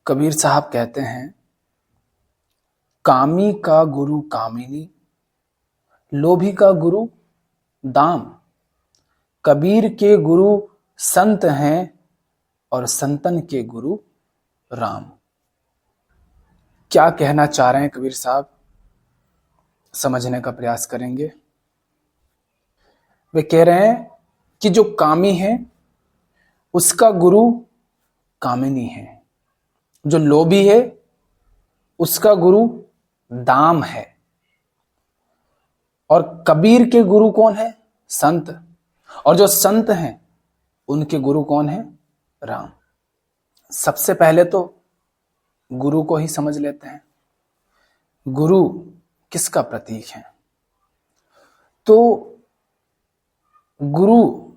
कबीर साहब कहते हैं, कामी का गुरु कामिनी, लोभी का गुरु दाम। कबीर के गुरु संत हैं और संतन के गुरु राम। क्या कहना चाह रहे हैं कबीर साहब, समझने का प्रयास करेंगे। वे कह रहे हैं कि जो कामी है उसका गुरु कामिनी है, जो लोभी है उसका गुरु दाम है, और कबीर के गुरु कौन है? संत। और जो संत हैं उनके गुरु कौन है? राम। सबसे पहले तो गुरु को ही समझ लेते हैं। गुरु किसका प्रतीक है? तो गुरु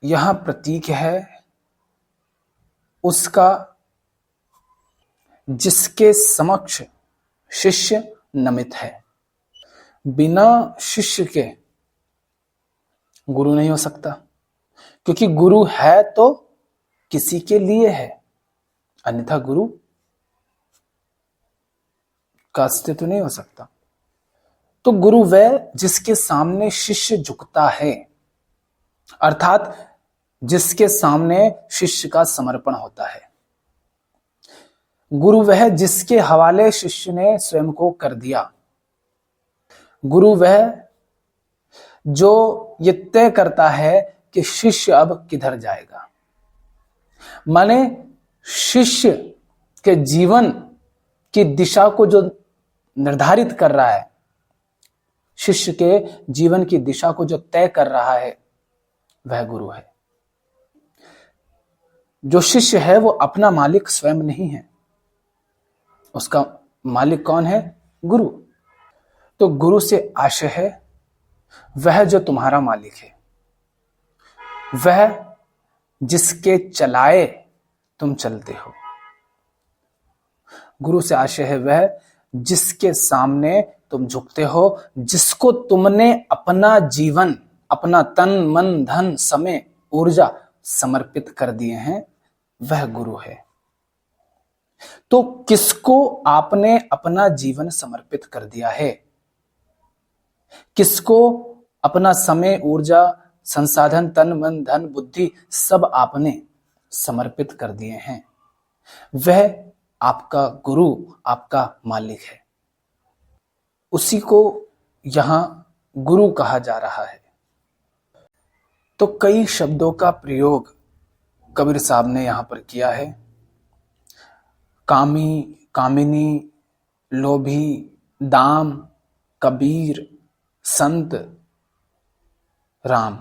यहां प्रतीक है उसका जिसके समक्ष शिष्य नमित है। बिना शिष्य के गुरु नहीं हो सकता, क्योंकि गुरु है तो किसी के लिए है, अन्यथा गुरु का अस्तित्व नहीं हो सकता। तो गुरु वह जिसके सामने शिष्य झुकता है, अर्थात जिसके सामने शिष्य का समर्पण होता है। गुरु वह जिसके हवाले शिष्य ने स्वयं को कर दिया। गुरु वह जो ये तय करता है कि शिष्य अब किधर जाएगा। माने शिष्य के जीवन की दिशा को जो निर्धारित कर रहा है, शिष्य के जीवन की दिशा को जो तय कर रहा है, वह गुरु है। जो शिष्य है वो अपना मालिक स्वयं नहीं है, उसका मालिक कौन है? गुरु। तो गुरु से आशय है वह जो तुम्हारा मालिक है, वह जिसके चलाए तुम चलते हो। गुरु से आशय है वह जिसके सामने तुम झुकते हो, जिसको तुमने अपना जीवन, अपना तन मन धन समय ऊर्जा समर्पित कर दिए हैं, वह गुरु है। तो किसको आपने अपना जीवन समर्पित कर दिया है? किसको अपना समय ऊर्जा संसाधन तन मन धन बुद्धि सब आपने समर्पित कर दिए हैं? वह आपका गुरु, आपका मालिक है। उसी को यहां गुरु कहा जा रहा है। तो कई शब्दों का प्रयोग कबीर साहब ने यहां पर किया है। कामी, कामिनी, लोभी, दाम, कबीर, संत, राम।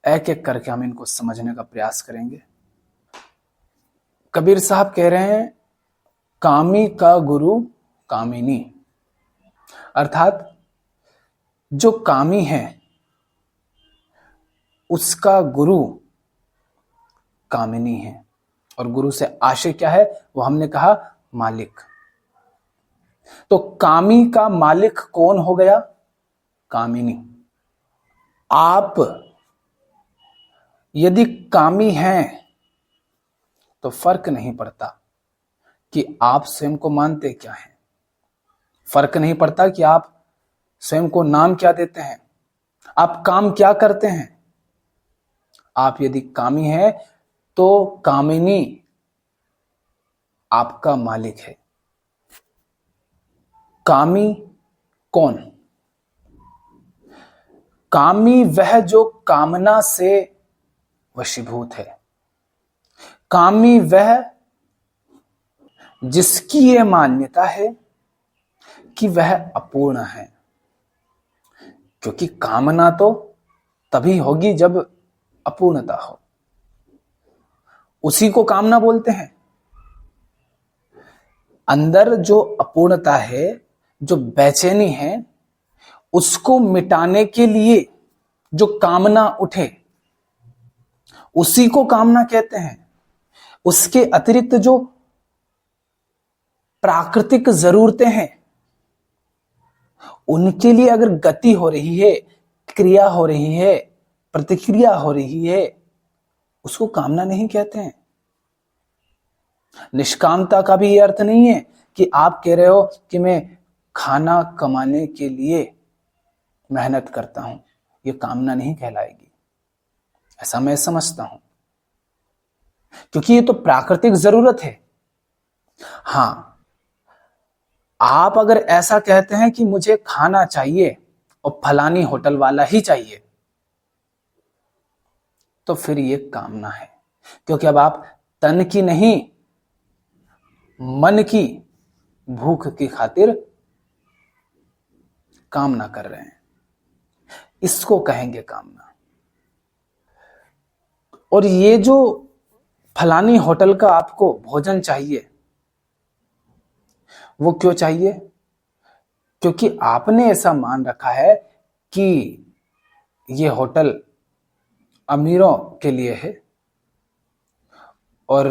एक एक करके हम इनको समझने का प्रयास करेंगे। कबीर साहब कह रहे हैं, कामी का गुरु कामिनी, अर्थात जो कामी है उसका गुरु कामिनी है। और गुरु से आशय क्या है? वो हमने कहा मालिक। तो कामी का मालिक कौन हो गया? कामिनी। आप यदि कामी हैं तो फर्क नहीं पड़ता कि आप स्वयं को मानते क्या हैं, फर्क नहीं पड़ता कि आप स्वयं को नाम क्या देते हैं, आप काम क्या करते हैं। आप यदि कामी हैं तो कामिनी आपका मालिक है। कामी कौन? कामी वह जो कामना से वशीभूत है। कामी वह जिसकी यह मान्यता है कि वह अपूर्ण है, क्योंकि कामना तो तभी होगी जब अपूर्णता हो। उसी को कामना बोलते हैं। अंदर जो अपूर्णता है, जो बेचैनी है, उसको मिटाने के लिए जो कामना उठे, उसी को कामना कहते हैं। उसके अतिरिक्त जो प्राकृतिक जरूरतें हैं, उनके लिए अगर गति हो रही है, क्रिया हो रही है, प्रतिक्रिया हो रही है, उसको कामना नहीं कहते हैं। निष्कामता का भी ये अर्थ नहीं है कि आप कह रहे हो कि मैं खाना कमाने के लिए मेहनत करता हूं, ये कामना नहीं कहलाएगी, ऐसा मैं समझता हूं, क्योंकि ये तो प्राकृतिक जरूरत है। हां, आप अगर ऐसा कहते हैं कि मुझे खाना चाहिए और फलानी होटल वाला ही चाहिए, तो फिर ये कामना है, क्योंकि अब आप तन की नहीं मन की भूख की खातिर कामना कर रहे हैं, इसको कहेंगे कामना। और ये जो फलानी होटल का आपको भोजन चाहिए, वो क्यों चाहिए? क्योंकि आपने ऐसा मान रखा है कि ये होटल अमीरों के लिए है, और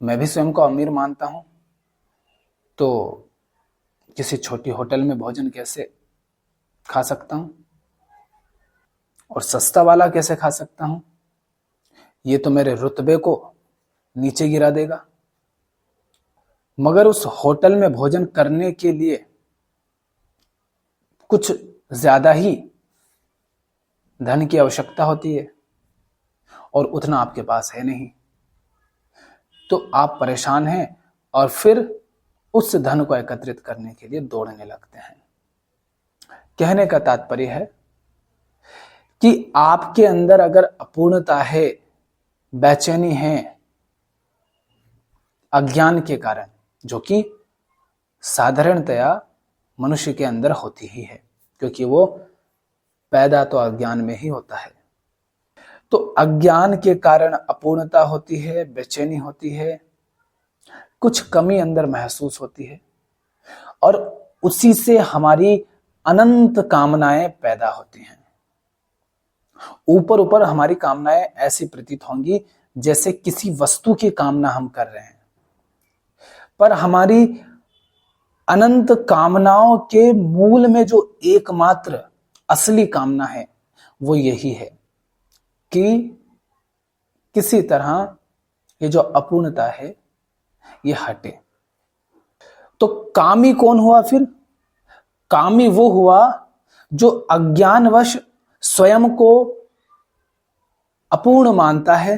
मैं भी स्वयं को अमीर मानता हूं, तो किसी छोटी होटल में भोजन कैसे खा सकता हूं और सस्ता वाला कैसे खा सकता हूं? ये तो मेरे रुतबे को नीचे गिरा देगा। मगर उस होटल में भोजन करने के लिए कुछ ज्यादा ही धन की आवश्यकता होती है, और उतना आपके पास है नहीं, तो आप परेशान हैं और फिर उस धन को एकत्रित करने के लिए दौड़ने लगते हैं। कहने का तात्पर्य है कि आपके अंदर अगर अपूर्णता है, बेचैनी है, अज्ञान के कारण, जो कि साधारणतया मनुष्य के अंदर होती ही है, क्योंकि वो पैदा तो अज्ञान में ही होता है, तो अज्ञान के कारण अपूर्णता होती है, बेचैनी होती है, कुछ कमी अंदर महसूस होती है, और उसी से हमारी अनंत कामनाएं पैदा होती हैं। ऊपर ऊपर हमारी कामनाएं ऐसी प्रतीत होंगी जैसे किसी वस्तु की कामना हम कर रहे हैं, पर हमारी अनंत कामनाओं के मूल में जो एकमात्र असली कामना है वो यही है कि किसी तरह ये जो अपूर्णता है ये हटे। तो कामी कौन हुआ फिर? कामी वो हुआ जो अज्ञानवश स्वयं को अपूर्ण मानता है।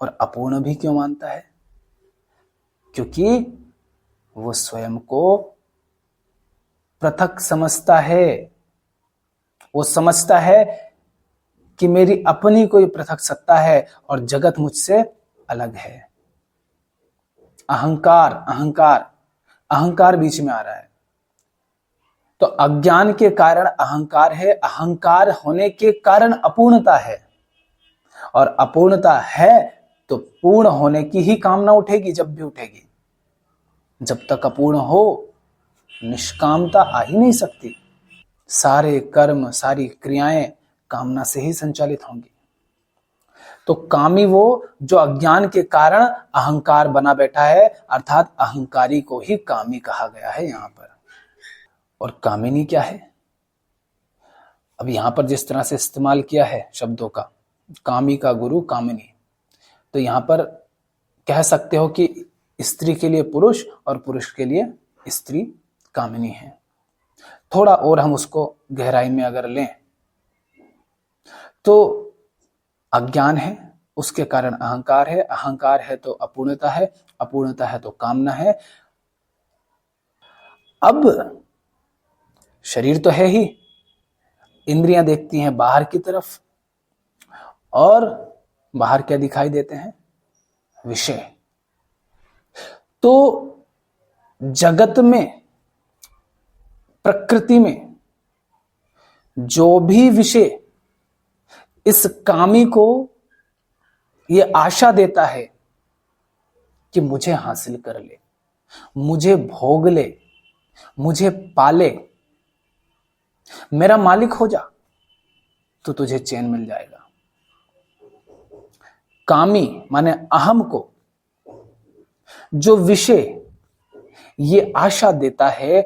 और अपूर्ण भी क्यों मानता है? क्योंकि वो स्वयं को पृथक समझता है। वो समझता है कि मेरी अपनी कोई पृथक सत्ता है और जगत मुझसे अलग है। अहंकार अहंकार अहंकार बीच में आ रहा है। तो अज्ञान के कारण अहंकार है, अहंकार होने के कारण अपूर्णता है, और अपूर्णता है तो पूर्ण होने की ही कामना उठेगी, जब भी उठेगी। जब तक अपूर्ण हो निष्कामता आ ही नहीं सकती। सारे कर्म, सारी क्रियाएं कामना से ही संचालित होंगी। तो कामी वो जो अज्ञान के कारण अहंकार बना बैठा है, अर्थात अहंकारी को ही कामी कहा गया है यहां पर। और कामिनी क्या है? अब यहां पर जिस तरह से इस्तेमाल किया है शब्दों का, कामी का गुरु कामिनी, तो यहां पर कह सकते हो कि स्त्री के लिए पुरुष और पुरुष के लिए स्त्री कामिनी है। थोड़ा और हम उसको गहराई में अगर लें तो अज्ञान है, उसके कारण अहंकार है, अहंकार है तो अपूर्णता है, अपूर्णता है तो कामना है। अब शरीर तो है ही, इंद्रियां देखती हैं बाहर की तरफ, और बाहर क्या दिखाई देते हैं? विषय। तो जगत में, प्रकृति में जो भी विषय इस कामी को यह आशा देता है कि मुझे हासिल कर ले, मुझे भोग ले, मुझे पाले, मेरा मालिक हो जा, तो तुझे चैन मिल जाएगा। कामी माने अहम को जो विषय ये आशा देता है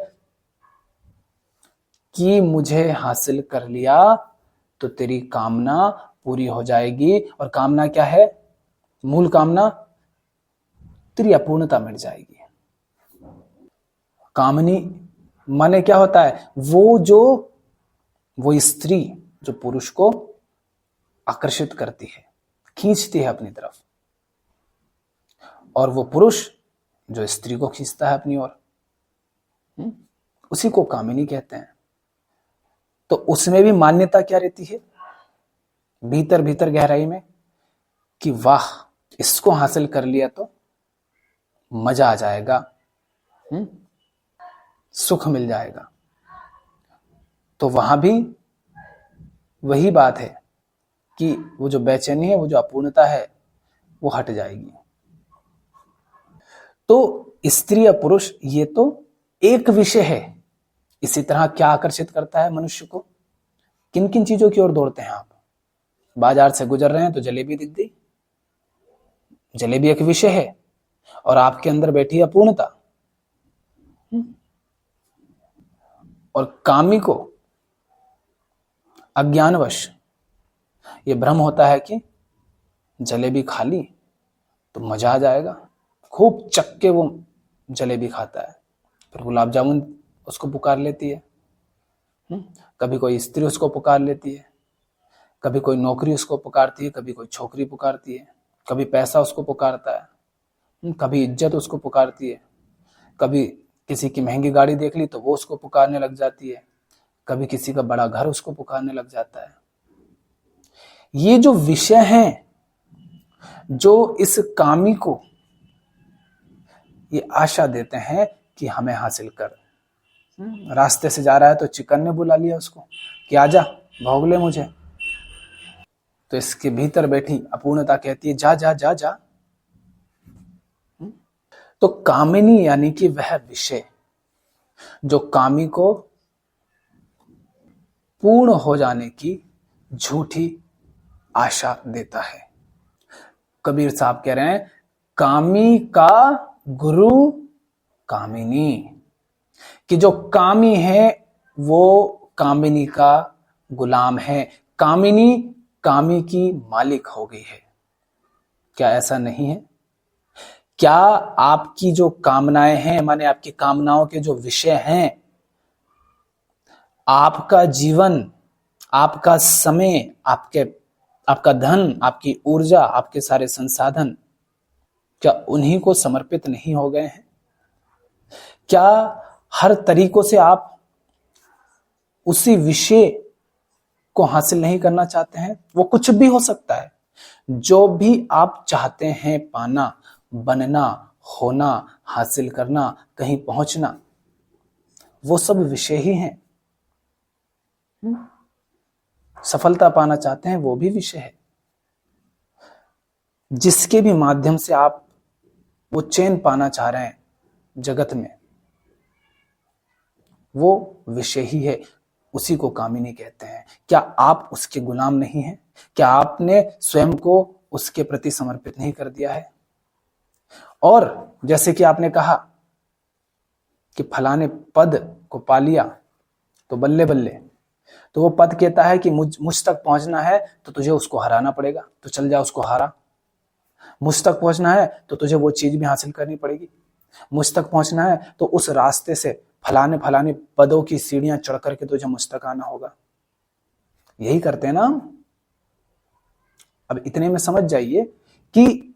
कि मुझे हासिल कर लिया तो तेरी कामना पूरी हो जाएगी। और कामना क्या है? मूल कामना तेरी अपूर्णता मिट जाएगी। कामनी माने क्या होता है? वो स्त्री जो पुरुष को आकर्षित करती है, खींचती है अपनी तरफ, और वो पुरुष जो स्त्री को खींचता है अपनी ओर, उसी को कामिनी कहते हैं। तो उसमें भी मान्यता क्या रहती है भीतर भीतर गहराई में, कि वाह, इसको हासिल कर लिया तो मजा आ जाएगा, सुख मिल जाएगा। तो वहां भी वही बात है कि वो जो बेचैनी है, वो जो अपूर्णता है, वो हट जाएगी। तो स्त्री या पुरुष ये तो एक विषय है। इसी तरह क्या आकर्षित करता है मनुष्य को? किन किन चीजों की ओर दौड़ते हैं आप? बाजार से गुजर रहे हैं तो जलेबी दिख गई, जलेबी एक विषय है, और आपके अंदर बैठी है अपूर्णता। और कामी को अज्ञानवश ये भ्रम होता है कि जलेबी खा ली तो मजा आ जाएगा, खूब चक्के वो जलेबी खाता है, फिर गुलाब जामुन उसको पुकार लेती है, कभी कोई स्त्री उसको पुकार लेती है, कभी कोई नौकरी उसको पुकारती है, कभी कोई छोकरी पुकारती है, कभी पैसा उसको पुकारता है, कभी इज्जत उसको पुकारती है, कभी किसी की महंगी गाड़ी देख ली तो वो उसको पुकारने लग जाती है, कभी किसी का बड़ा घर उसको पुकारने लग जाता है। ये जो विषय हैं, जो इस कामी को ये आशा देते हैं कि हमें हासिल कर। रास्ते से जा रहा है तो चिकन ने बुला लिया उसको कि आजा भोग ले मुझे, तो इसके भीतर बैठी अपूर्णता कहती है जा जा जा जा। तो कामिनी यानी कि वह विषय जो कामी को पूर्ण हो जाने की झूठी आशा देता है। कबीर साहब कह रहे हैं, कामी का गुरु कामिनी, कि जो कामी है वो कामिनी का गुलाम है, कामिनी कामी की मालिक हो गई है। क्या ऐसा नहीं है? क्या आपकी जो कामनाएं हैं, माने आपकी कामनाओं के जो विषय हैं, आपका जीवन, आपका समय, आपका धन, आपकी ऊर्जा, आपके सारे संसाधन, क्या उन्हीं को समर्पित नहीं हो गए हैं? क्या हर तरीकों से आप उसी विषय को हासिल नहीं करना चाहते हैं? वो कुछ भी हो सकता है, जो भी आप चाहते हैं पाना, बनना, होना, हासिल करना, कहीं पहुंचना, वो सब विषय ही हैं। सफलता पाना चाहते हैं, वो भी विषय है। जिसके भी माध्यम से आप वो चैन पाना चाह रहे हैं जगत में, वो विषय ही है, उसी को कामिनी कहते हैं। क्या आप उसके गुलाम नहीं हैं? क्या आपने स्वयं को उसके प्रति समर्पित नहीं कर दिया है? और जैसे कि आपने कहा कि फलाने पद को पा लिया तो बल्ले बल्ले, तो वो पद कहता है कि मुझ तक पहुंचना है तो तुझे उसको हराना पड़ेगा, तो चल जा उसको हरा। मुझ तक पहुंचना है तो तुझे वो चीज भी हासिल करनी पड़ेगी। मुझ तक पहुंचना है तो उस रास्ते से फलाने फलाने पदों की सीढ़ियां चढ़ करके तुझे मुझ तक आना होगा। यही करते हैं ना हम। अब इतने में समझ जाइए कि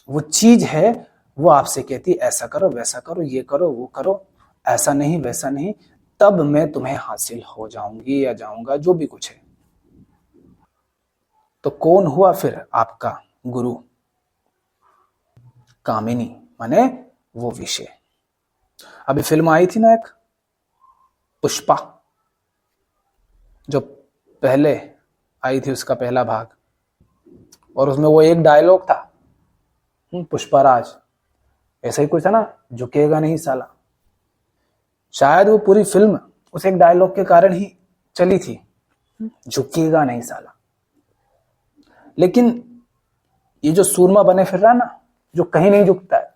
वो चीज है, वो आपसे कहती है ऐसा करो, वैसा करो, ये करो, वो करो, ऐसा नहीं, वैसा नहीं, तब मैं तुम्हें हासिल हो जाऊंगी या जाऊंगा, जो भी कुछ है। तो कौन हुआ फिर आपका गुरु? कामिनी माने वो विषय। अभी फिल्म आई थी ना एक, पुष्पा, जो पहले आई थी, उसका पहला भाग, और उसमें वो एक डायलॉग था, पुष्पाराज, ऐसा ही कुछ था ना, झुकेगा नहीं साला। शायद वो पूरी फिल्म उस एक डायलॉग के कारण ही चली थी, झुकेगा नहीं साला। लेकिन ये जो सूरमा बने फिर रहा ना, जो कहीं नहीं झुकता है,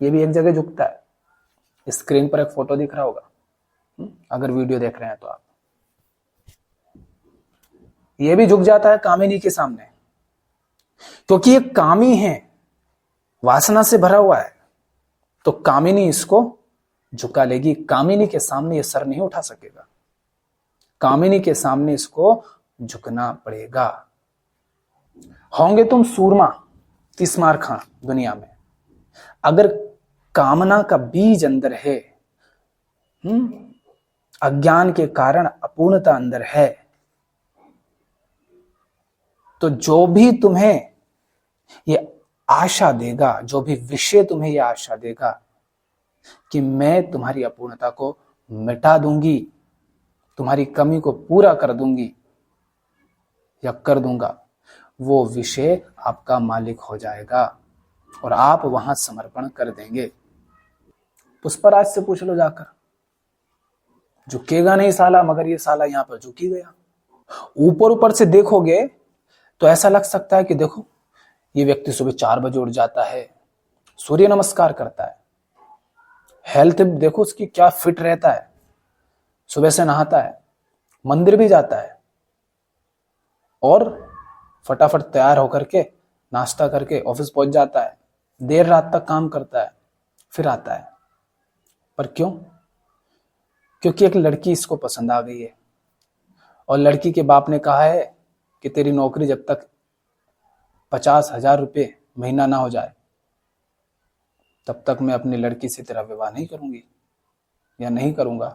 ये भी एक जगह झुकता है। स्क्रीन पर एक फोटो दिख रहा होगा, अगर वीडियो देख रहे हैं तो आप, ये भी झुक जाता है कामिनी के सामने। क्योंकि ये कामी है, वासना से भरा हुआ है, तो कामिनी इसको झुका लेगी। कामिनी के सामने ये सर नहीं उठा सकेगा, कामिनी के सामने इसको झुकना पड़ेगा। होंगे तुम सूरमा, तीसमार खां दुनिया में, अगर कामना का बीज अंदर है, अज्ञान के कारण अपूर्णता अंदर है, तो जो भी तुम्हें ये आशा देगा, जो भी विषय तुम्हें ये आशा देगा कि मैं तुम्हारी अपूर्णता को मिटा दूंगी, तुम्हारी कमी को पूरा कर दूंगी या कर दूंगा, वो विषय आपका मालिक हो जाएगा और आप वहां समर्पण कर देंगे। पुष्पराज से पूछ लो जाकर, झुकेगा नहीं साला, मगर ये साला यहां पर झुक ही गया। ऊपर ऊपर से देखोगे तो ऐसा लग सकता है कि देखो ये व्यक्ति सुबह 4 बजे उठ जाता है, सूर्य नमस्कार करता है, हेल्थ देखो उसकी क्या फिट रहता है, सुबह से नहाता है, मंदिर भी जाता है और फटाफट तैयार होकर के नाश्ता करके ऑफिस पहुंच जाता है, देर रात तक काम करता है, फिर आता है। पर क्यों? क्योंकि एक लड़की इसको पसंद आ गई है और लड़की के बाप ने कहा है कि तेरी नौकरी जब तक 50,000 रुपये महीना ना हो जाए तब तक मैं अपनी लड़की से तेरा विवाह नहीं करूंगी या नहीं करूंगा।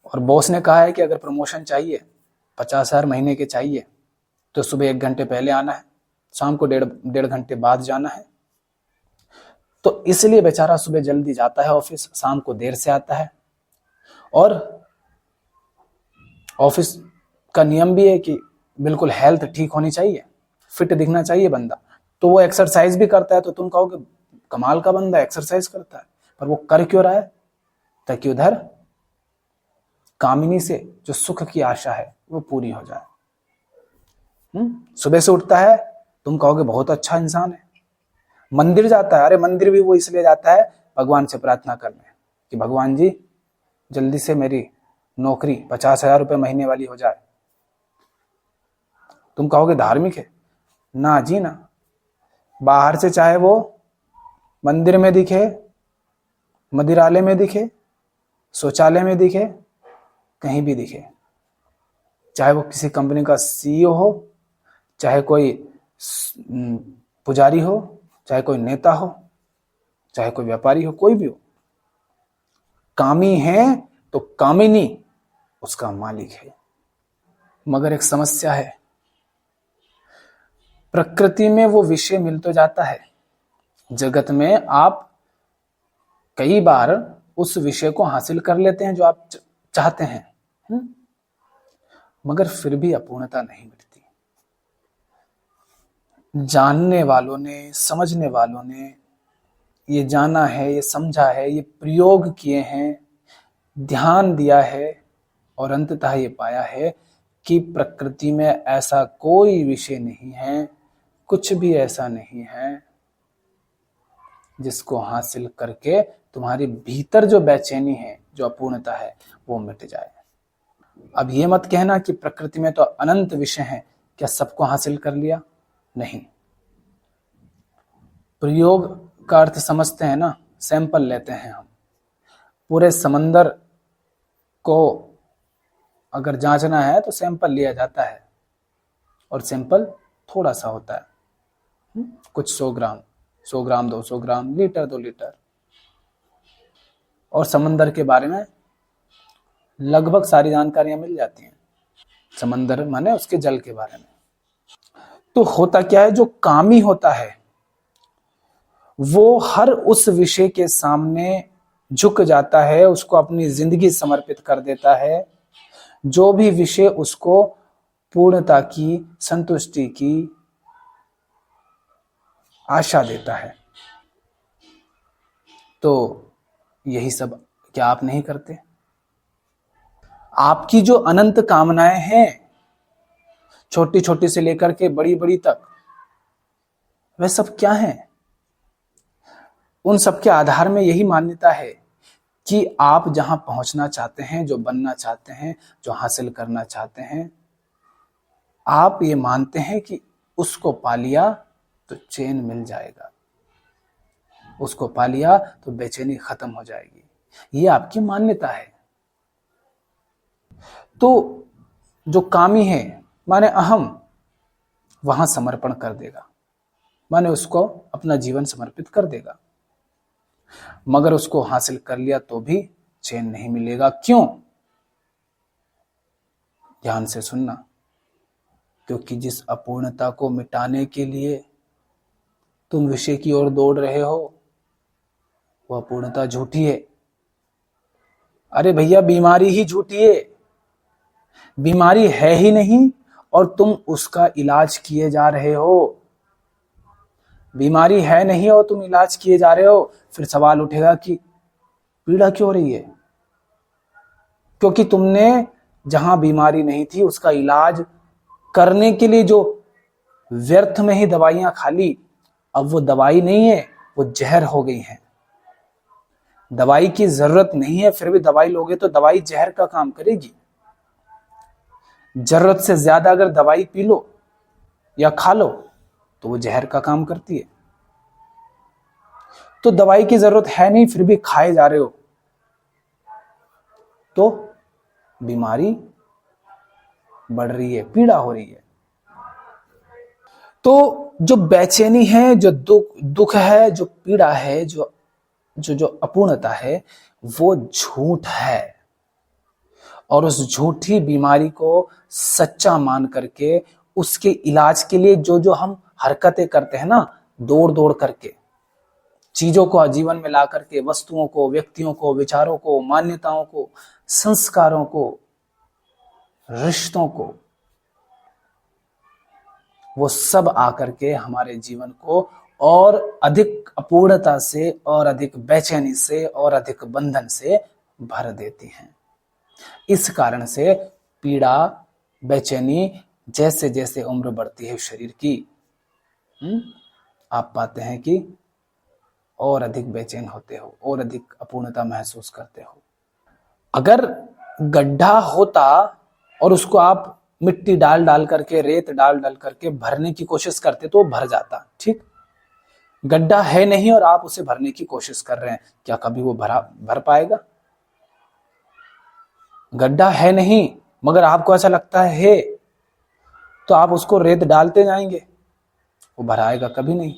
और बॉस ने कहा है कि अगर प्रमोशन चाहिए, 50,000 महीने के चाहिए, तो सुबह 1 घंटे पहले आना है, शाम को डेढ़ घंटे बाद जाना है। तो इसलिए बेचारा सुबह जल्दी जाता है ऑफिस, शाम को देर से आता है। और ऑफिस का नियम भी है कि बिल्कुल हेल्थ ठीक होनी चाहिए, फिट दिखना चाहिए बंदा। तो वो एक्सरसाइज भी करता है, तो तुम कहोगे कमाल का बंदा एक्सरसाइज करता है, पर वो कर क्यों रहा है? ताकि उधर कामिनी से जो सुख की आशा है वो पूरी हो जाए। सुबह से उठता है, तुम कहोगे बहुत अच्छा इंसान है। मंदिर जाता है, अरे मंदिर भी वो इसलिए जाता है भगवान से प्रार्थना करने कि भगवान जी जल्दी से मेरी नौकरी 50,000 रुपये महीने वाली हो जाए। तुम कहोगे धार्मिक है? ना जी ना। बाहर से चाहे वो मंदिर में दिखे, मंदिरालय में दिखे, शौचालय में दिखे, कहीं भी दिखे, चाहे वो किसी कंपनी का सीईओ हो, चाहे कोई पुजारी हो, चाहे कोई नेता हो, चाहे कोई व्यापारी हो, कोई भी हो, कामी है तो कामिनी उसका मालिक है। मगर एक समस्या है, प्रकृति में वो विषय मिल तो जाता है, जगत में आप कई बार उस विषय को हासिल कर लेते हैं जो आप चाहते हैं, मगर फिर भी अपूर्णता नहीं मिलती। जानने वालों ने, समझने वालों ने ये जाना है, ये समझा है, ये प्रयोग किए हैं, ध्यान दिया है और अंततः ये पाया है कि प्रकृति में ऐसा कोई विषय नहीं है, कुछ भी ऐसा नहीं है जिसको हासिल करके तुम्हारे भीतर जो बेचैनी है, जो अपूर्णता है, वो मिट जाए। अब ये मत कहना कि प्रकृति में तो अनंत विषय हैं, क्या सबको हासिल कर लिया? नहीं। प्रयोग का अर्थ समझते हैं ना, सैंपल लेते हैं हम। पूरे समंदर को अगर जांचना है तो सैंपल लिया जाता है और सैंपल थोड़ा सा होता है, कुछ 100 ग्राम, 200 ग्राम, लीटर 2 लीटर। और समंदर के बारे में लगभग सारी जानकारियां मिल जाती हैं, समंदर माने उसके जल के बारे में। तो होता क्या है, जो कामी होता है वो हर उस विषय के सामने झुक जाता है, उसको अपनी जिंदगी समर्पित कर देता है। जो भी विषय उसको पूर्णता की, संतुष्टि की आशा देता है। तो यही सब क्या आप नहीं करते? आपकी जो अनंत कामनाएं हैं, छोटी छोटी से लेकर के बड़ी बड़ी तक, वह सब क्या हैं? उन सब के आधार में यही मान्यता है कि आप जहां पहुंचना चाहते हैं, जो बनना चाहते हैं, जो हासिल करना चाहते हैं, आप ये मानते हैं कि उसको पा लिया तो चैन मिल जाएगा, उसको पा लिया तो बेचैनी खत्म हो जाएगी। ये आपकी मान्यता है। तो जो कामी है माने अहम, वहां समर्पण कर देगा, माने उसको अपना जीवन समर्पित कर देगा, मगर उसको हासिल कर लिया तो भी चैन नहीं मिलेगा। क्यों? ध्यान से सुनना। क्योंकि जिस अपूर्णता को मिटाने के लिए तुम विषय की ओर दौड़ रहे हो, वह अपूर्णता झूठी है। अरे भैया, बीमारी ही झूठी है, बीमारी है ही नहीं और तुम उसका इलाज किए जा रहे हो। बीमारी है नहीं और तुम इलाज किए जा रहे हो। फिर सवाल उठेगा कि पीड़ा क्यों हो रही है? क्योंकि तुमने जहां बीमारी नहीं थी उसका इलाज करने के लिए जो व्यर्थ में ही दवाइयां खा ली, अब वो दवाई नहीं है, वो जहर हो गई है। दवाई की जरूरत नहीं है, फिर भी दवाई लोगे तो दवाई जहर का काम करेगी। जरूरत से ज्यादा अगर दवाई पी लो या खा लो तो वो जहर का काम करती है। तो दवाई की जरूरत है नहीं, फिर भी खाए जा रहे हो, तो बीमारी बढ़ रही है, पीड़ा हो रही है। तो जो बेचैनी है, जो दुख है, जो पीड़ा है, जो अपूर्णता है, वो झूठ है। और उस झूठी बीमारी को सच्चा मान करके उसके इलाज के लिए जो जो हम हरकतें करते हैं ना, दौड़ दौड़ करके, चीजों को जीवन में ला करके, वस्तुओं को, व्यक्तियों को, विचारों को, मान्यताओं को, संस्कारों को, रिश्तों को, वो सब आकर के हमारे जीवन को और अधिक अपूर्णता से, और अधिक बेचैनी से, और अधिक बंधन से भर देती हैं। इस कारण से पीड़ा, बेचैनी, जैसे जैसे उम्र बढ़ती है शरीर की, आप पाते हैं कि और अधिक बेचैन होते हो, और अधिक अपूर्णता महसूस करते हो। अगर गड्ढा होता और उसको आप मिट्टी डाल डाल करके, रेत डाल डाल करके भरने की कोशिश करते तो वो भर जाता, ठीक। गड्ढा है नहीं और आप उसे भरने की कोशिश कर रहे हैं, क्या कभी वो भर पाएगा? गड्ढा है नहीं मगर आपको ऐसा लगता है तो आप उसको रेत डालते जाएंगे, वो भराएगा कभी नहीं।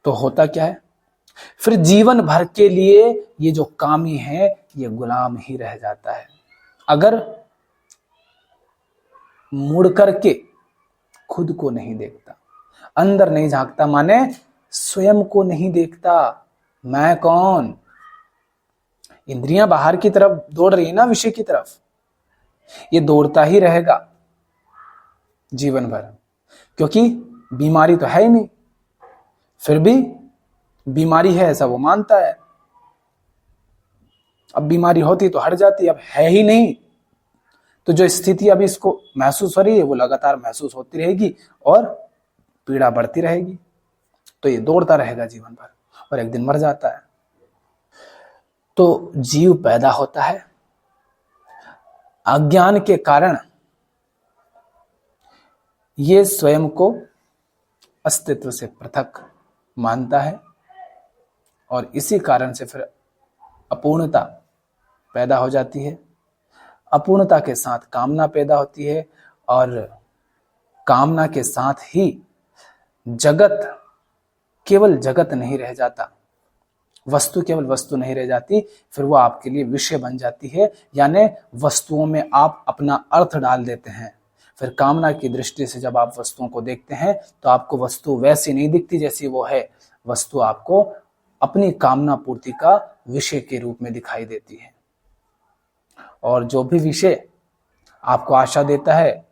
तो होता क्या है, फिर जीवन भर के लिए ये जो कामी है ये गुलाम ही रह जाता है। अगर मुड़ करके खुद को नहीं देखता, अंदर नहीं झांकता, माने स्वयं को नहीं देखता, मैं कौन। इंद्रियां बाहर की तरफ दौड़ रही है ना, विषय की तरफ, ये दौड़ता ही रहेगा जीवन भर, क्योंकि बीमारी तो है ही नहीं, फिर भी बीमारी है ऐसा वो मानता है। अब बीमारी होती तो हट जाती, अब है ही नहीं, तो जो स्थिति अभी इसको महसूस हो रही है वो लगातार महसूस होती रहेगी और पीड़ा बढ़ती रहेगी। तो ये दौड़ता रहेगा जीवन भर और एक दिन मर जाता है। तो जीव पैदा होता है अज्ञान के कारण, ये स्वयं को अस्तित्व से पृथक मानता है और इसी कारण से फिर अपूर्णता पैदा हो जाती है। अपूर्णता के साथ कामना पैदा होती है और कामना के साथ ही जगत केवल जगत नहीं रह जाता, वस्तु केवल वस्तु नहीं रह जाती, फिर वो आपके लिए विषय बन जाती है, यानी वस्तुओं में आप अपना अर्थ डाल देते हैं। फिर कामना की दृष्टि से जब आप वस्तुओं को देखते हैं तो आपको वस्तु वैसी नहीं दिखती जैसी वो है, वस्तु आपको अपनी कामना पूर्ति का विषय के रूप में दिखाई देती है। और जो भी विषय आपको आशा देता है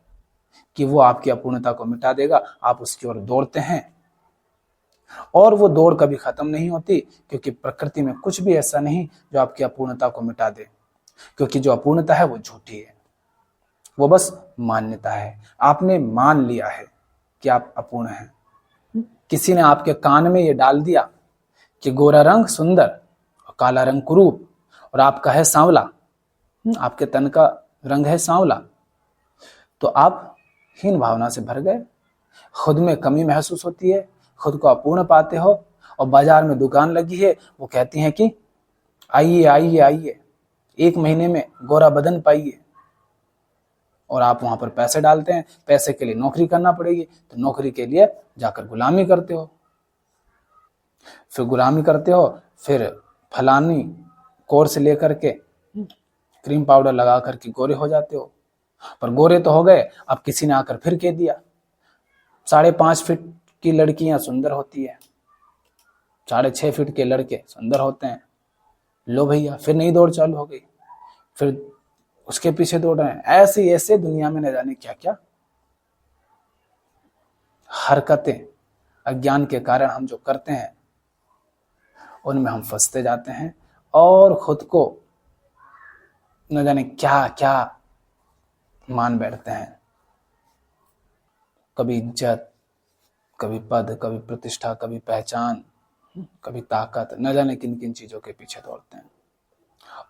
कि वो आपकी अपूर्णता को मिटा देगा, आप उसकी ओर दौड़ते हैं और वो दौड़ कभी खत्म नहीं होती, क्योंकि प्रकृति में कुछ भी ऐसा नहीं जो आपकी अपूर्णता को मिटा दे, क्योंकि जो अपूर्णता है वो झूठी है, वो बस मान्यता है। आपने मान लिया है कि आप अपूर्ण हैं। किसी ने आपके कान में ये डाल दिया कि गोरा रंग सुंदर और काला रंग कुरूप, और आपका है सांवला, आपके तन का रंग है सांवला, तो आप हीन भावना से भर गए। खुद में कमी महसूस होती है, खुद को अपूर्ण पाते हो, और बाजार में दुकान लगी है, वो कहती हैं कि आइए आइए आइए, 1 महीने में गोरा बदन पाइए। और आप वहां पर पैसे डालते हैं, पैसे के लिए नौकरी करना पड़ेगी, तो नौकरी के लिए जाकर गुलामी करते हो, फिर गुलामी करते हो, फिर फलानी कोर्स लेकर के क्रीम पाउडर लगा करके गोरे हो जाते हो। पर गोरे तो हो गए, अब किसी ने आकर फिर कह दिया 5.5 फीट की लड़कियां सुंदर होती है, 6.5 फीट के लड़के सुंदर होते हैं। लो भैया, फिर नई दौड़ चालू हो गई, फिर उसके पीछे दौड़ रहे हैं। ऐसे ऐसे दुनिया में न जाने क्या क्या हरकतें अज्ञान के कारण हम जो करते हैं, उनमें हम फंसते जाते हैं और खुद को न जाने क्या क्या मान बैठते हैं। कभी इज्जत, कभी पद, कभी प्रतिष्ठा, कभी पहचान, कभी ताकत, न जाने किन किन चीजों के पीछे दौड़ते हैं।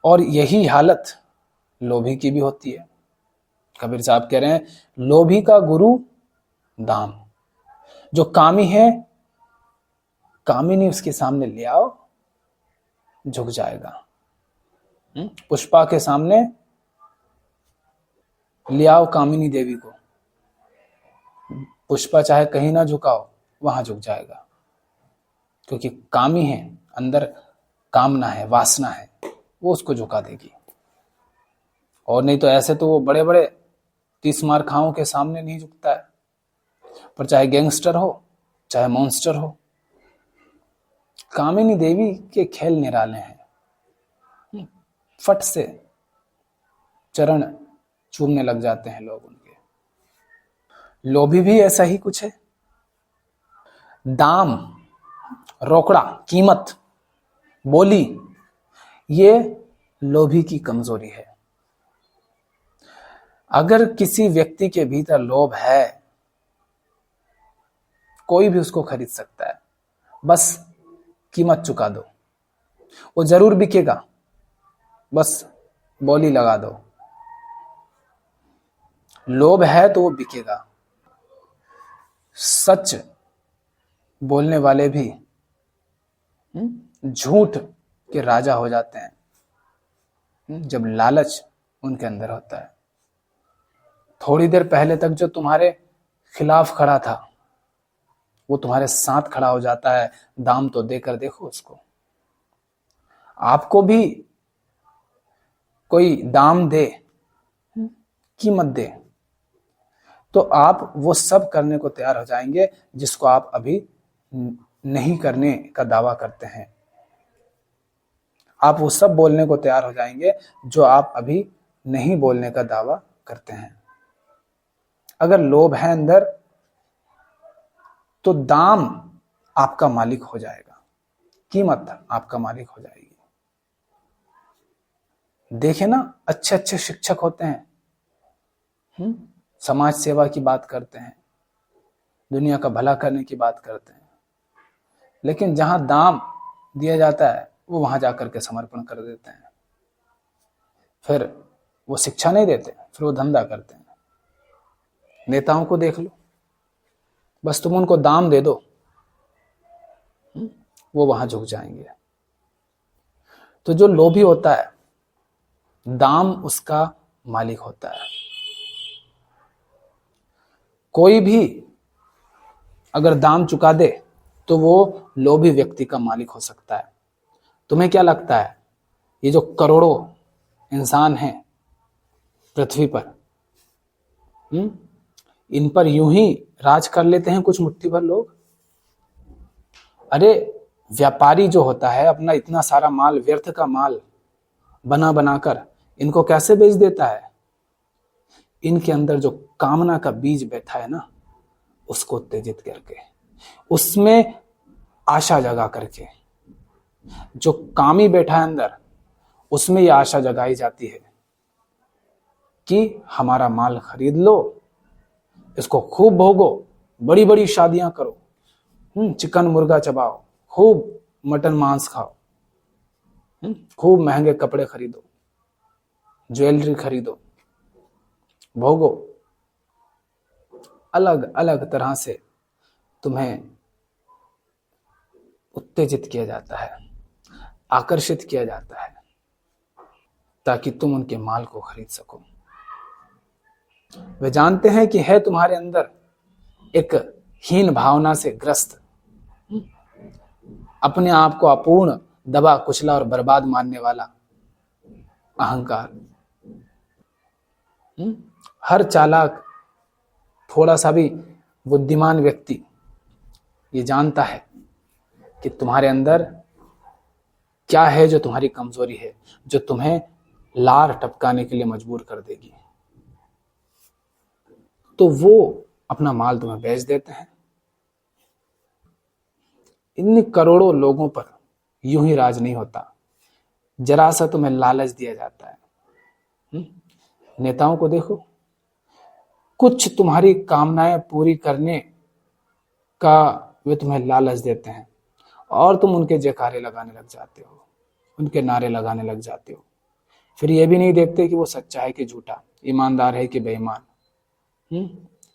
और यही हालत लोभी की भी होती है। कबीर साहब कह रहे हैं, लोभी का गुरु दाम। जो कामी है, कामिनी उसके सामने ले आओ, झुक जाएगा। पुष्पा के सामने ले आओ कामिनी देवी को, पुष्पा चाहे कहीं ना झुकाओ, वहां झुक जाएगा, क्योंकि कामी है, अंदर कामना है, वासना है, वो उसको झुका देगी। और नहीं तो ऐसे तो वो बड़े बड़े 30 मार खाओं के सामने नहीं झुकता है। पर चाहे गैंगस्टर हो, चाहे मॉन्स्टर हो, कामिनी देवी के खेल निराले हैं। फट से चरण चूमने लग जाते हैं लोग उनके। लोभी भी ऐसा ही कुछ है। दाम, रोकड़ा, कीमत, बोली, ये लोभी की कमजोरी है। अगर किसी व्यक्ति के भीतर लोभ है, कोई भी उसको खरीद सकता है, बस कीमत चुका दो, वो जरूर बिकेगा, बस बोली लगा दो। लोभ है तो वो बिकेगा। सच बोलने वाले भी झूठ के राजा हो जाते हैं जब लालच उनके अंदर होता है। थोड़ी देर पहले तक जो तुम्हारे खिलाफ खड़ा था, वो तुम्हारे साथ खड़ा हो जाता है। दाम तो देकर देखो उसको। आपको भी कोई दाम दे, कीमत दे, तो आप वो सब करने को तैयार हो जाएंगे जिसको आप अभी नहीं करने का दावा करते हैं। आप वो सब बोलने को तैयार हो जाएंगे जो आप अभी नहीं बोलने का दावा करते हैं। अगर लोभ है अंदर, तो दाम आपका मालिक हो जाएगा, कीमत आपका मालिक हो जाएगी। देखे ना, अच्छे अच्छे शिक्षक होते हैं, समाज सेवा की बात करते हैं, दुनिया का भला करने की बात करते हैं, लेकिन जहां दाम दिया जाता है वो वहां जाकर के समर्पण कर देते हैं। फिर वो शिक्षा नहीं देते, फिर वो धंधा करते हैं। नेताओं को देख लो, बस तुम उनको दाम दे दो, वो वहां झुक जाएंगे। तो जो लोभी होता है, दाम उसका मालिक होता है। कोई भी अगर दाम चुका दे तो वो लोभी व्यक्ति का मालिक हो सकता है। तुम्हें क्या लगता है, ये जो करोड़ों इंसान हैं पृथ्वी पर, इन पर यूं ही राज कर लेते हैं कुछ मुट्ठी भर लोग? अरे व्यापारी जो होता है, अपना इतना सारा माल, व्यर्थ का माल बना बनाकर इनको कैसे बेच देता है? इनके अंदर जो कामना का बीज बैठा है ना, उसको उत्तेजित करके, उसमें आशा जगा करके, जो कामी बैठा है अंदर, उसमें यह आशा जगाई जाती है कि हमारा माल खरीद लो, इसको खूब भोगो, बड़ी बड़ी शादियां करो, चिकन मुर्गा चबाओ, खूब मटन मांस खाओ, खूब महंगे कपड़े खरीदो, ज्वेलरी खरीदो, भोगो। अलग अलग तरह से तुम्हें उत्तेजित किया जाता है, आकर्षित किया जाता है, ताकि तुम उनके माल को खरीद सको। वे जानते हैं कि है तुम्हारे अंदर एक हीन भावना से ग्रस्त, अपने आप को अपूर्ण, दबा कुचला और बर्बाद मानने वाला अहंकार। हर चालाक, थोड़ा सा भी बुद्धिमान व्यक्ति ये जानता है कि तुम्हारे अंदर क्या है जो तुम्हारी कमजोरी है, जो तुम्हें लार टपकाने के लिए मजबूर कर देगी। तो वो अपना माल तुम्हें बेच देते हैं। इन करोड़ों लोगों पर यूं ही राज नहीं होता, जरा सा तुम्हें लालच दिया जाता है। नेताओं को देखो, कुछ तुम्हारी कामनाएं पूरी करने का वे तुम्हें लालच देते हैं और तुम उनके जयकारे लगाने लग जाते हो, उनके नारे लगाने लग जाते हो। फिर ये भी नहीं देखते कि वो सच्चा है कि झूठा, ईमानदार है कि बेईमान,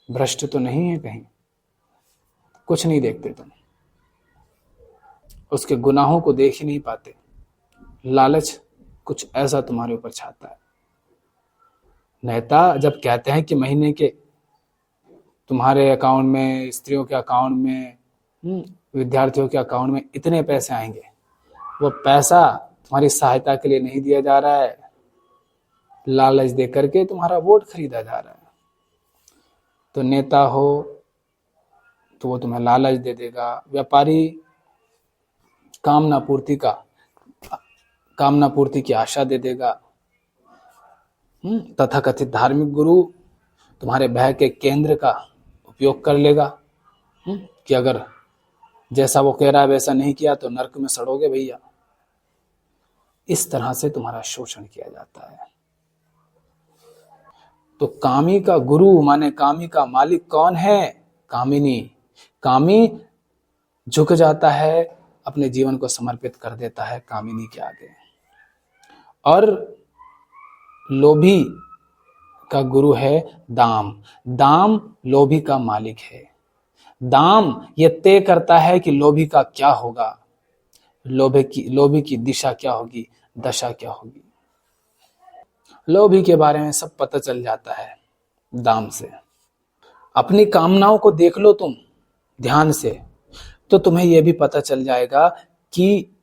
भ्रष्ट तो नहीं है कहीं। कुछ नहीं देखते तुम, उसके गुनाहों को देख ही नहीं पाते। लालच कुछ ऐसा तुम्हारे ऊपर छाता है। नेता जब कहते हैं कि महीने के तुम्हारे अकाउंट में, स्त्रियों के अकाउंट में, विद्यार्थियों के अकाउंट में इतने पैसे आएंगे, वो पैसा तुम्हारी सहायता के लिए नहीं दिया जा रहा है, लालच दे करके तुम्हारा वोट खरीदा जा रहा है। तो नेता हो तो वो तुम्हें लालच दे देगा, व्यापारी कामना पूर्ति की आशा दे देगा, तथाकथित धार्मिक गुरु तुम्हारे भय के केंद्र का उपयोग कर लेगा कि अगर जैसा वो कह रहा है वैसा नहीं किया तो नरक में सड़ोगे भैया। इस तरह से तुम्हारा शोषण किया जाता है। तो कामी का गुरु माने कामी का मालिक कौन है? कामिनी। कामी झुक जाता है, अपने जीवन को समर्पित कर देता है कामिनी के आगे। और लोभी का गुरु है दाम। दाम लोभी का मालिक है। दाम ये तय करता है कि लोभी का क्या होगा, लोभी की दिशा क्या होगी, दशा क्या होगी। लोभी के बारे में सब पता चल जाता है दाम से। अपनी कामनाओं को देख लो तुम ध्यान से, तो तुम्हें यह भी पता चल जाएगा कि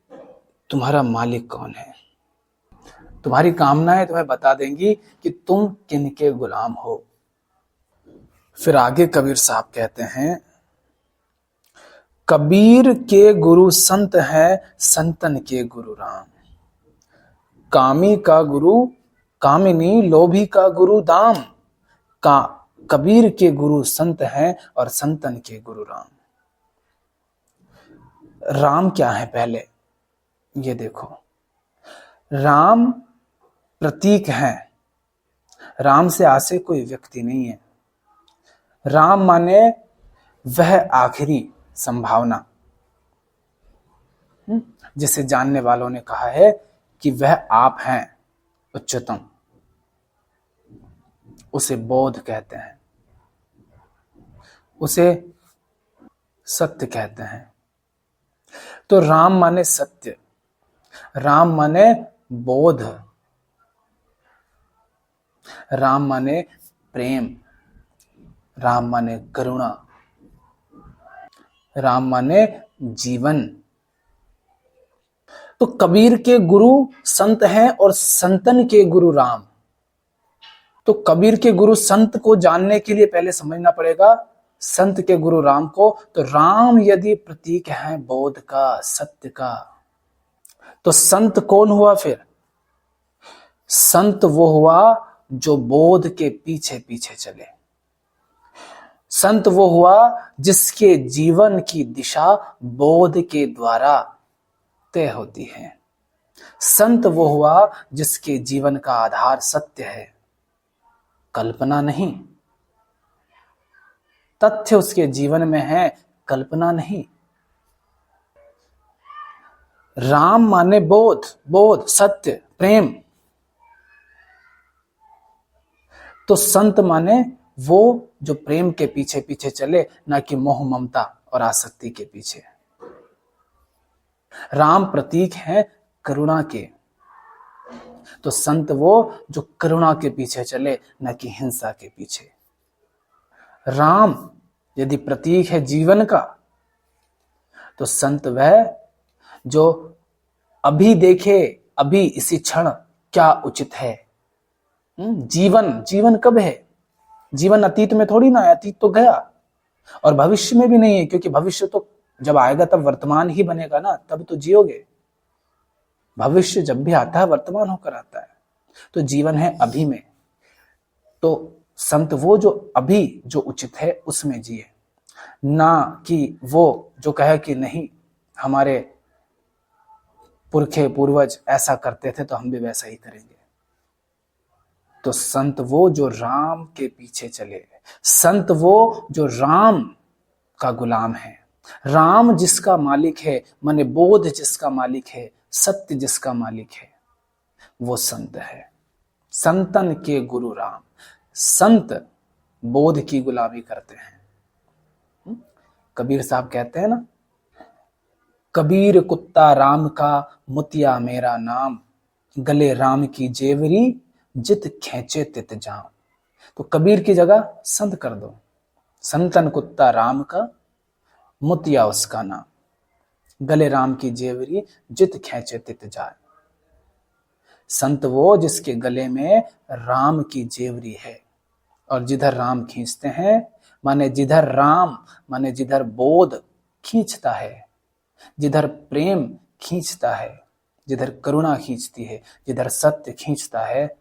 तुम्हारा मालिक कौन है। तुम्हारी कामनाएं तुम्हें बता देंगी कि तुम किन के गुलाम हो। फिर आगे कबीर साहब कहते हैं, कबीर के गुरु संत है, संतन के गुरु राम। कामी का गुरु कामिनी, लोभी का गुरु दाम। कबीर के गुरु संत हैं और संतन के गुरु राम। राम क्या है पहले ये देखो। राम प्रतीक है, राम से आसे कोई व्यक्ति नहीं है। राम माने वह आखिरी संभावना, जिसे जानने वालों ने कहा है कि वह आप हैं उच्चतम। उसे बोध कहते हैं, उसे सत्य कहते हैं। तो राम माने सत्य, राम माने बोध, राम माने प्रेम, राम माने करुणा, राम माने जीवन। तो कबीर के गुरु संत हैं और संतन के गुरु राम। तो कबीर के गुरु संत को जानने के लिए पहले समझना पड़ेगा संत के गुरु राम को। तो राम यदि प्रतीक है बोध का, सत्य का, तो संत कौन हुआ फिर? संत वो हुआ जो बोध के पीछे पीछे चले। संत वो हुआ जिसके जीवन की दिशा बोध के द्वारा तय होती है। संत वो हुआ जिसके जीवन का आधार सत्य है, कल्पना नहीं। तथ्य उसके जीवन में है, कल्पना नहीं। राम माने बोध, बोध सत्य प्रेम। तो संत माने वो जो प्रेम के पीछे पीछे चले, ना कि मोह ममता और आसक्ति के पीछे। राम प्रतीक है करुणा के, तो संत वो जो करुणा के पीछे चले, न कि हिंसा के पीछे। राम यदि प्रतीक है जीवन का, तो संत वह जो अभी देखे, अभी इसी क्षण क्या उचित है। जीवन कब है? जीवन अतीत में थोड़ी ना है, अतीत तो गया, और भविष्य में भी नहीं है, क्योंकि भविष्य तो जब आएगा तब वर्तमान ही बनेगा ना, तब तो जियोगे। भविष्य जब भी आता है वर्तमान होकर आता है, तो जीवन है अभी में। तो संत वो जो अभी जो उचित है उसमें जिए, ना कि वो जो कहे कि नहीं हमारे पुरखे पूर्वज ऐसा करते थे तो हम भी वैसा ही करेंगे। तो संत वो जो राम के पीछे चले, संत वो जो राम का गुलाम है, राम जिसका मालिक है, माने बोध जिसका मालिक है, सत्य जिसका मालिक है, वो संत है। संतन के गुरु राम। संत बोध की गुलामी करते हैं। कबीर साहब कहते हैं ना, कबीर कुत्ता राम का मुतिया मेरा नाम, गले राम की जेवरी जित खेचे तित जाम। तो कबीर की जगह संत कर दो। संतन कुत्ता राम का, मुतिया उसका नाम, गले राम की जेवरी जित खेचे तित जाए। संत वो जिसके गले में राम की जेवरी है, और जिधर राम खींचते हैं, माने जिधर राम माने जिधर बोध खींचता है, जिधर प्रेम खींचता है, जिधर करुणा खींचती है, जिधर सत्य खींचता है,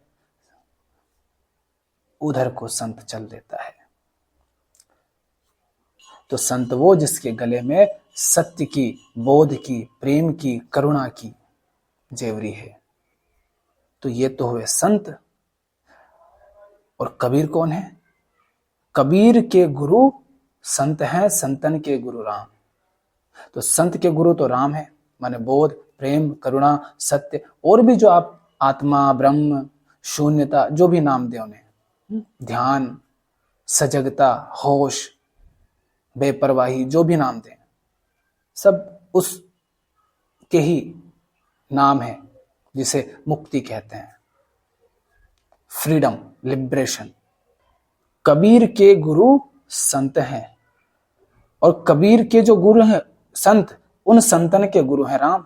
उधर को संत चल देता है। तो संत वो जिसके गले में सत्य की, बोध की, प्रेम की, करुणा की जेवरी है। तो ये तो हुए संत। और कबीर कौन है? कबीर के गुरु संत हैं, संतन के गुरु राम। तो संत के गुरु तो राम है, माने बोध, प्रेम, करुणा, सत्य, और भी जो आप आत्मा, ब्रह्म, शून्यता, जो भी नाम दे उन्हें, ध्यान, सजगता, होश, बेपरवाही, जो भी नाम दें, सब उस के ही नाम है जिसे मुक्ति कहते हैं, फ्रीडम, लिबरेशन। कबीर के गुरु संत हैं, और कबीर के जो गुरु हैं संत, उन संतन के गुरु हैं राम।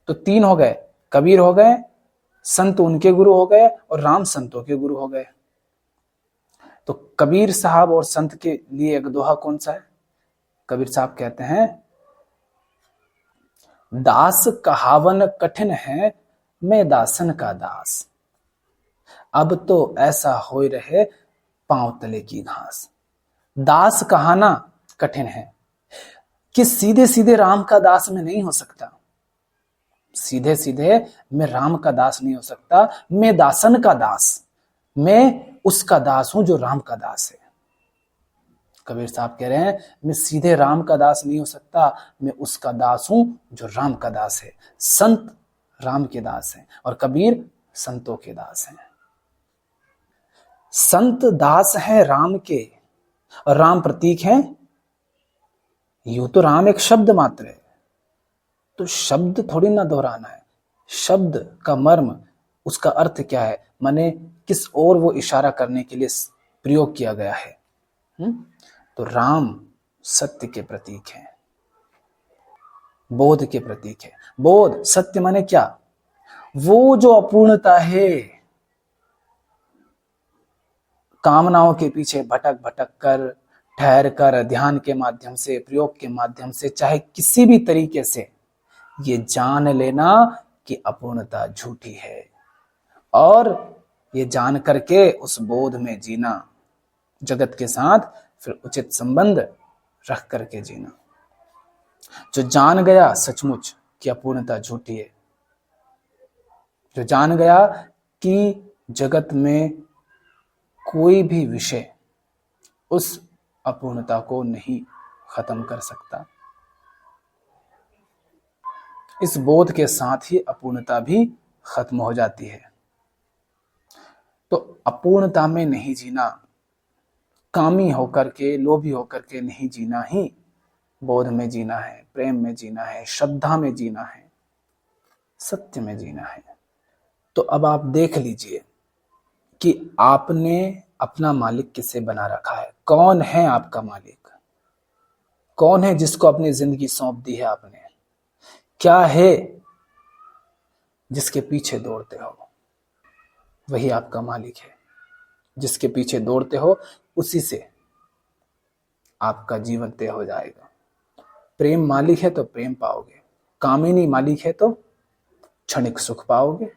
तो तीन हो गए, कबीर हो गए, संत उनके गुरु हो गए, और राम संतों के गुरु हो गए। तो कबीर साहब और संत के लिए एक दोहा कौन सा है? कबीर साहब कहते हैं, दास कहावन कठिन है, मैं दासन का दास, अब तो ऐसा हो रहे पांव तले की घास। दास कहाना कठिन है कि सीधे सीधे राम का दास में नहीं हो सकता, सीधे सीधे मैं राम का दास नहीं हो सकता, मैं दासन का दास, मैं उसका दास हूं जो राम का दास है। कबीर साहब कह रहे हैं, मैं सीधे राम का दास नहीं हो सकता, मैं उसका दास हूं जो राम का दास है। संत राम के दास हैं, और कबीर संतों के दास हैं। संत दास हैं राम के, और राम प्रतीक हैं। यूं तो राम एक शब्द मात्र है, तो शब्द थोड़ी ना दोहराना है। शब्द का मर्म, उसका अर्थ क्या है, माने किस ओर वो इशारा करने के लिए प्रयोग किया गया है। तो राम सत्य के प्रतीक है, बोध के प्रतीक है। बोध, सत्य माने क्या? वो जो अपूर्णता है, कामनाओं के पीछे भटक भटक कर, ठहर कर, ध्यान के माध्यम से, प्रयोग के माध्यम से, चाहे किसी भी तरीके से ये जान लेना कि अपूर्णता झूठी है, और ये जान करके उस बोध में जीना, जगत के साथ फिर उचित संबंध रख करके जीना। जो जान गया सचमुच कि अपूर्णता झूठी है, जो जान गया कि जगत में कोई भी विषय उस अपूर्णता को नहीं खत्म कर सकता, इस बोध के साथ ही अपूर्णता भी खत्म हो जाती है। तो अपूर्णता में नहीं जीना, कामी होकर के, लोभी होकर के नहीं जीना ही बोध में जीना है, प्रेम में जीना है, श्रद्धा में जीना है, सत्य में जीना है। तो अब आप देख लीजिए कि आपने अपना मालिक किसे बना रखा है। कौन है आपका मालिक? कौन है जिसको अपनी जिंदगी सौंप दी है आपने? क्या है जिसके पीछे दौड़ते हो? वही आपका मालिक है। जिसके पीछे दौड़ते हो उसी से आपका जीवन तय हो जाएगा। प्रेम मालिक है तो प्रेम पाओगे, कामिनी मालिक है तो क्षणिक सुख पाओगे।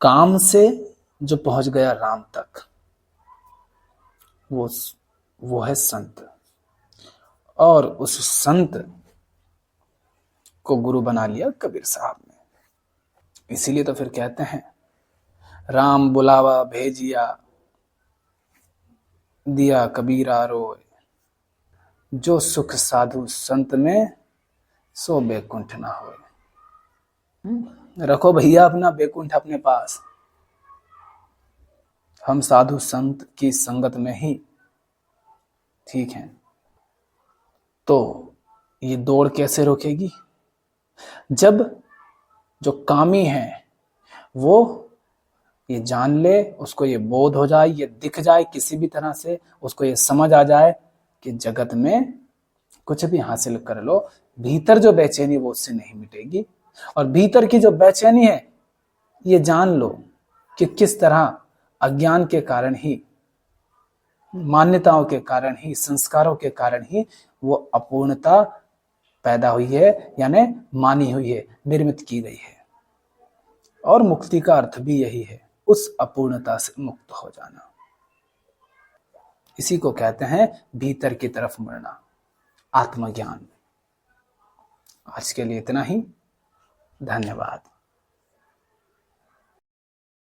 काम से जो पहुंच गया राम तक, वो है संत, और उस संत को गुरु बना लिया कबीर साहब ने। इसीलिए तो फिर कहते हैं, राम बुलावा भेजिया, दिया कबीरा रोय, जो सुख साधु संत में, सो बैकुंठ ना होए। रखो भैया अपना बैकुंठ अपने पास। हम साधु संत की संगत में ही ठीक है। तो ये दौड़ कैसे रोकेगी? जब जो कामी है वो ये जान ले, उसको ये बोध हो जाए, ये दिख जाए किसी भी तरह से, उसको ये समझ आ जाए कि जगत में कुछ भी हासिल कर लो, भीतर जो बेचैनी वो उससे नहीं मिटेगी। और भीतर की जो बेचैनी है, ये जान लो कि किस तरह अज्ञान के कारण ही, मान्यताओं के कारण ही, संस्कारों के कारण ही वो अपूर्णता पैदा हुई है, यानी मानी हुई है, निर्मित की गई है। और मुक्ति का अर्थ भी यही है, उस अपूर्णता से मुक्त हो जाना। इसी को कहते हैं भीतर की तरफ मुड़ना, आत्मज्ञान। आज के लिए इतना ही। धन्यवाद।